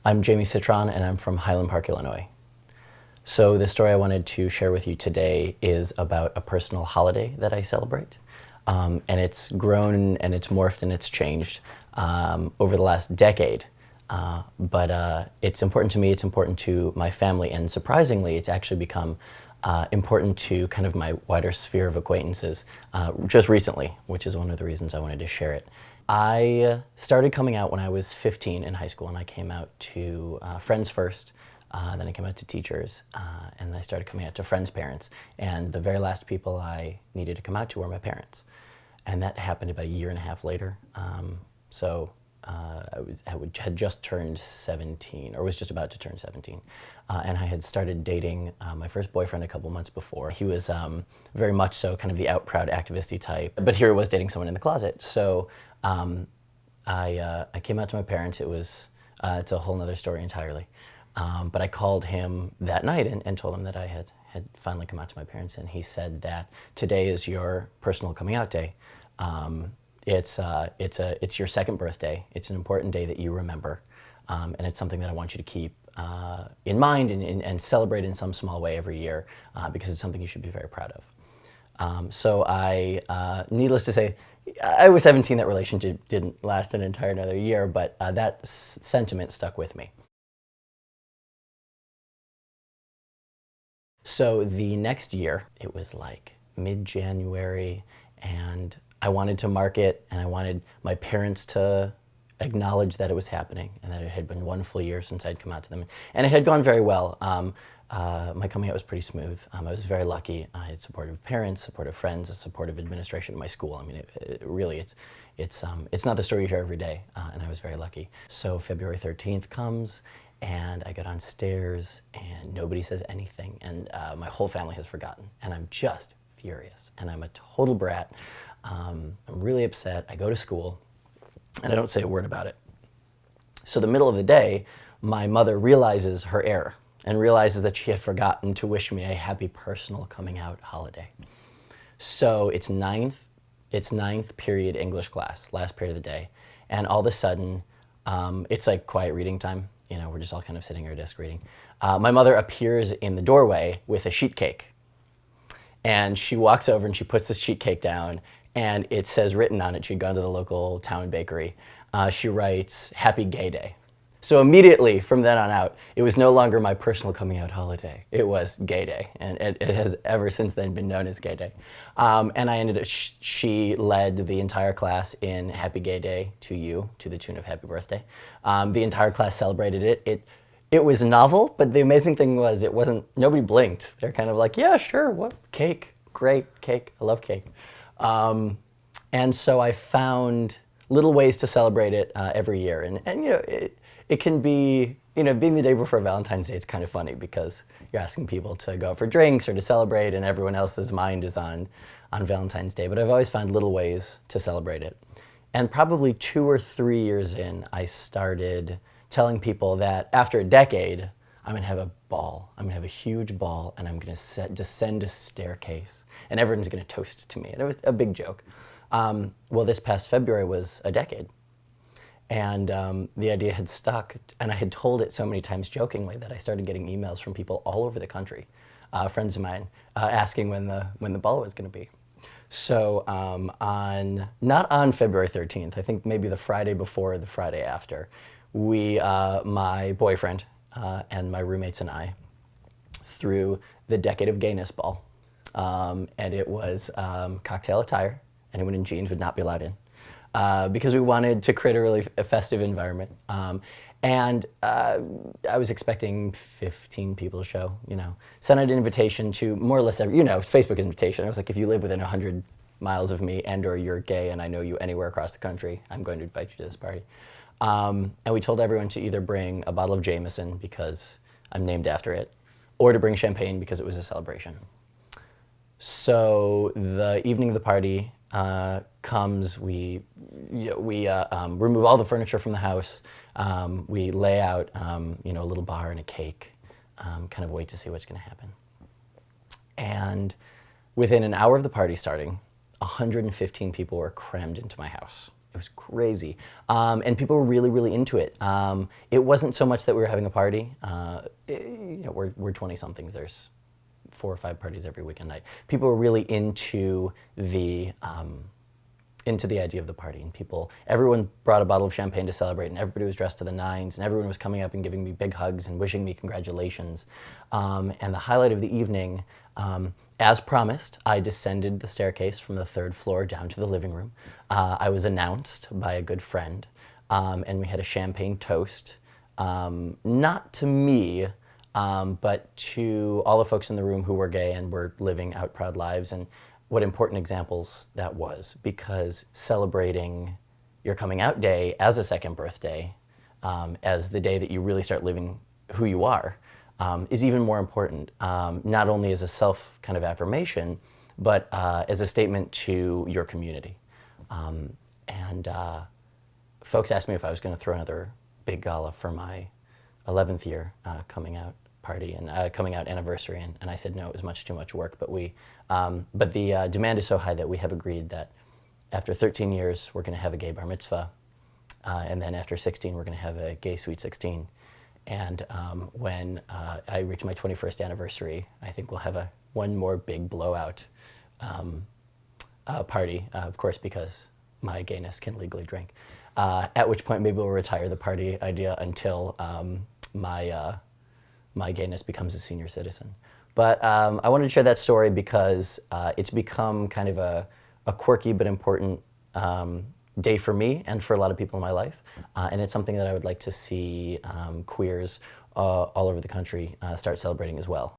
I'm Jamie Citron, and I'm from Highland Park, Illinois. So the story I wanted to share with you today is about a personal holiday that I celebrate. And it's grown and it's morphed and it's changed over the last decade. But it's important to me, it's important to my family, and surprisingly, it's actually become important to kind of my wider sphere of acquaintances just recently, which is one of the reasons I wanted to share it. I started coming out when I was 15 in high school, and I came out to friends first, then I came out to teachers, and I started coming out to friends' parents. And the very last people I needed to come out to were my parents. And that happened about a year and a half later. Had just turned 17, or was just about to turn 17. And I had started dating my first boyfriend a couple months before. He was very much so kind of the out proud activisty type, but here I was dating someone in the closet. So I came out to my parents. It's a whole nother story entirely. But I called him that night and told him that I had finally come out to my parents, and he said that today is your personal coming out day. It's your second birthday. It's an important day that you remember, and it's something that I want you to keep in mind and celebrate in some small way every year, because it's something you should be very proud of. So needless to say, I was 17. That relationship didn't last an entire another year, but that sentiment stuck with me. So the next year, it was like mid-January, and I wanted to mark it, and I wanted my parents to acknowledge that it was happening and that it had been one full year since I'd come out to them. And it had gone very well. My coming out was pretty smooth. I was very lucky. I had supportive parents, supportive friends, a supportive administration at my school. I mean, it's not the story you hear every day, and I was very lucky. So February 13th comes, and I go downstairs, and nobody says anything, and my whole family has forgotten, and I'm just furious, and I'm a total brat. I'm really upset. I go to school, and I don't say a word about it. So the middle of the day, my mother realizes her error and realizes that she had forgotten to wish me a happy personal coming out holiday. So it's ninth period English class, last period of the day, and all of a sudden, it's like quiet reading time. You know, we're just all kind of sitting at our desk reading. My mother appears in the doorway with a sheet cake. And she walks over and she puts the sheet cake down, and it says written on it, she'd gone to the local town bakery, she writes, "Happy Gay Day." So immediately from then on out, it was no longer my personal coming out holiday. It was Gay Day, and it has ever since then been known as Gay Day. And I ended up, she led the entire class in Happy Gay Day to you, to the tune of Happy Birthday. The entire class celebrated it. It was novel, but the amazing thing was nobody blinked. They're kind of like, yeah, sure, what, cake, great, cake, I love cake. And so I found little ways to celebrate it every year. And you know, it can be, you know, being the day before Valentine's Day, it's kind of funny because you're asking people to go out for drinks or to celebrate, and everyone else's mind is on Valentine's Day. But I've always found little ways to celebrate it. And probably 2 or 3 years in, I started telling people that after a decade, I'm gonna have a ball. I'm gonna have a huge ball, and I'm gonna descend a staircase, and everyone's gonna toast to me. And it was a big joke. Well, this past February was a decade. And the idea had stuck, and I had told it so many times jokingly that I started getting emails from people all over the country, friends of mine, asking when the ball was gonna be. So not on February 13th, I think maybe the Friday before or the Friday after, my boyfriend and my roommates and I threw the Decade of Gayness ball. And it was cocktail attire. Anyone in jeans would not be allowed in, because we wanted to create a really festive environment. And I was expecting 15 people to show, you know. Sent out an invitation to more or less every, you know, Facebook invitation. I was like, if you live within 100 miles of me and or you're gay and I know you anywhere across the country, I'm going to invite you to this party. And we told everyone to either bring a bottle of Jameson, because I'm named after it, or to bring champagne because it was a celebration. So the evening of the party comes, we remove all the furniture from the house, we lay out you know, a little bar and a cake, kind of wait to see what's gonna happen. And within an hour of the party starting, 115 people were crammed into my house. It was crazy. And people were really, really into it. It wasn't so much that we were having a party. We're 20-somethings. There's 4 or 5 parties every weekend night. People were really into the idea of the party, and everyone brought a bottle of champagne to celebrate, and everybody was dressed to the nines, and everyone was coming up and giving me big hugs and wishing me congratulations. And the highlight of the evening, as promised, I descended the staircase from the 3rd floor down to the living room. I was announced by a good friend, and we had a champagne toast, not to me, but to all the folks in the room who were gay and were living out proud lives. And what important examples that was, because celebrating your coming out day as a second birthday, as the day that you really start living who you are, is even more important, not only as a self kind of affirmation, but as a statement to your community. And folks asked me if I was going to throw another big gala for my 11th year coming out party and coming out anniversary, and I said no, it was much too much work. But the demand is so high that we have agreed that after 13 years we're going to have a gay bar mitzvah, and then after 16 we're going to have a gay sweet 16. And when I reach my 21st anniversary, I think we'll have one more big blowout party, of course, because my gayness can legally drink. At which point maybe we'll retire the party idea until my gayness becomes a senior citizen. But I wanted to share that story because it's become kind of a quirky but important day for me and for a lot of people in my life. And it's something that I would like to see queers all over the country start celebrating as well.